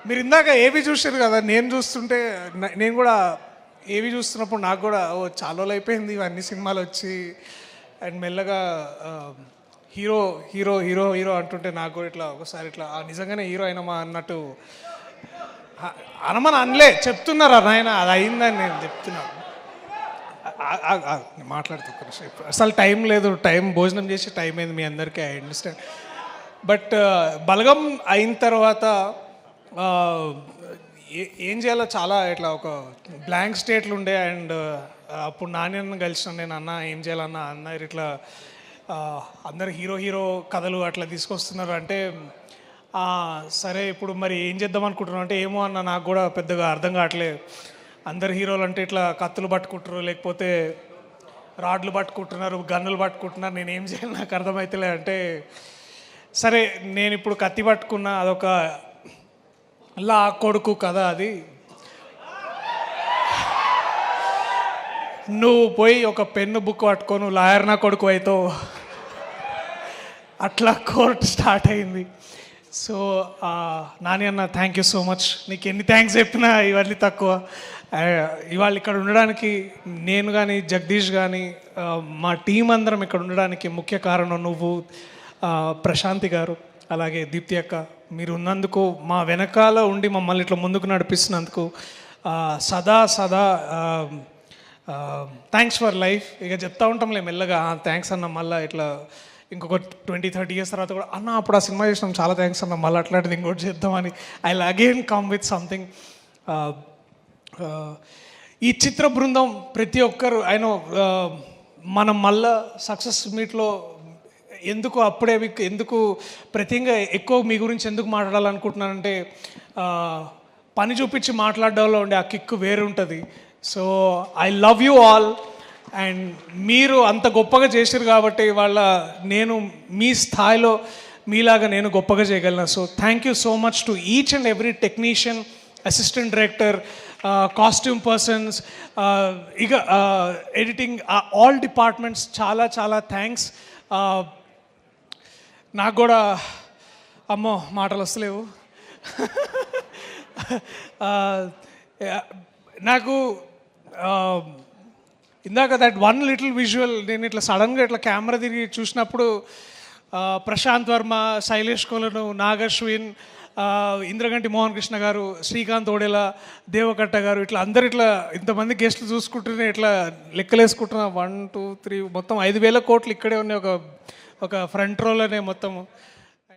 మీరు ఇందాక ఏవి చూసారు కదా, నేను చూస్తుంటే నేను కూడా ఏవి చూస్తున్నప్పుడు నాకు కూడా ఓ చాలా రోజులు అయిపోయింది ఇవన్నీ సినిమాలు వచ్చి. అండ్ మెల్లగా హీరో హీరో హీరో హీరో అంటుంటే నాకు కూడా ఇట్లా ఒకసారి ఇట్లా నిజంగానే హీరో అయినమా అన్నట్టు అనమని అనలే, చెప్తున్నారా నాయన అది అయిందని నేను చెప్తున్నాను. మాట్లాడుతూ అసలు టైం లేదు, టైం భోజనం చేసి టైం అయింది మీ అందరికీ, ఐ అండర్స్టాండ్. బట్ బలగం అయిన తర్వాత ఏం చేయాలో చాలా ఇట్లా ఒక బ్లాంక్ స్టేట్లు ఉండే. అండ్ అప్పుడు నాణ్యను కలిసిన నేను అన్న ఏం చేయాలన్నా అన్నారు ఇట్లా అందరు హీరో హీరో కథలు అట్లా తీసుకొస్తున్నారు అంటే సరే ఇప్పుడు మరి ఏం చేద్దాం అనుకుంటున్నాను అంటే ఏమో అన్న నాకు కూడా పెద్దగా అర్థం కావట్లేదు. అందరు హీరోలు అంటే ఇట్లా కత్తులు పట్టుకుంటున్నారు, లేకపోతే రాడ్లు పట్టుకుంటున్నారు, గన్నులు పట్టుకుంటున్నారు, నేను ఏం చేయాలి నాకు అర్థమవుతలే అంటే సరే నేను ఇప్పుడు కత్తి పట్టుకున్నా, అదొక లా కొడుకు కదా, అది నువ్వు పోయి ఒక పెన్ను బుక్ పట్టుకో, నువ్వు లాయర్ నా కొడుకు అవుతావు, అట్లా కోర్టు స్టార్ట్ అయింది. సో నాని అన్న థ్యాంక్ యూ సో మచ్, నీకు ఎన్ని థ్యాంక్స్ చెప్పినా ఇవన్నీ తక్కువ. ఇవాళ ఇక్కడ ఉండడానికి నేను కానీ జగదీష్ కానీ మా టీం అందరం ఇక్కడ ఉండడానికి ముఖ్య కారణం నువ్వు, ప్రశాంతి గారు, అలాగే దీప్తి అక్క. మీరు ఉన్నందుకు, మా వెనకాల ఉండి మమ్మల్ని ఇట్లా ముందుకు నడిపిస్తున్నందుకు సదా సదా థ్యాంక్స్ ఫర్ లైఫ్. ఇక చెప్తా ఉంటాంలే మెల్లగా థ్యాంక్స్ అన్న, మళ్ళీ ఇట్లా ఇంకొక 20-30 years తర్వాత కూడా అన్న అప్పుడు ఆ సినిమా చేసినాం చాలా థ్యాంక్స్ అన్న, మళ్ళీ అట్లాంటిది ఇంకోటి చేద్దామని I will again come with something. ఈ చిత్ర బృందం ప్రతి ఒక్కరు ఆయన మనం మళ్ళా సక్సెస్ మీట్లో ఎందుకు అప్పుడే ఎందుకు ప్రతిగా ఎక్కువ మీ గురించి ఎందుకు మాట్లాడాలనుకుంటున్నానంటే పని చూపించి మాట్లాడడంలో ఉండే ఆ కిక్కు వేరు ఉంటుంది. So I love you all. And మీరు అంత గొప్పగా చేశారు కాబట్టి వాళ్ళ నేను మీ స్థాయిలో మీలాగా నేను గొప్పగా చేయగలను. So thank you so much to each and every technician, assistant director, costume persons, ఇక ఎడిటింగ్, ఆల్ డిపార్ట్మెంట్స్ చాలా చాలా థ్యాంక్స్. నాకు కూడా అమ్మో మాటలు వస్తలేవు. నాకు ఇందాక దట్ వన్ లిటిల్ విజువల్ నేను ఇట్లా సడన్గా ఇట్లా కెమెరా తిరిగి చూసినప్పుడు ప్రశాంత్ వర్మ, శైలేష్ కొలను, నాగశ్విన్, ఇంద్రగంటి మోహన్ కృష్ణ గారు, శ్రీకాంత్ ఓడేలా, దేవకట్ట గారు, ఇట్లా అందరు ఇట్లా ఇంతమంది గెస్టులు చూసుకుంటూనే ఇట్లా లెక్కలేసుకుంటున్నా 1, 2, 3 మొత్తం 5,000 కోట్లు ఇక్కడే ఉన్నాయి ఒక ఫ్రంట్ రోలోనే మొత్తం.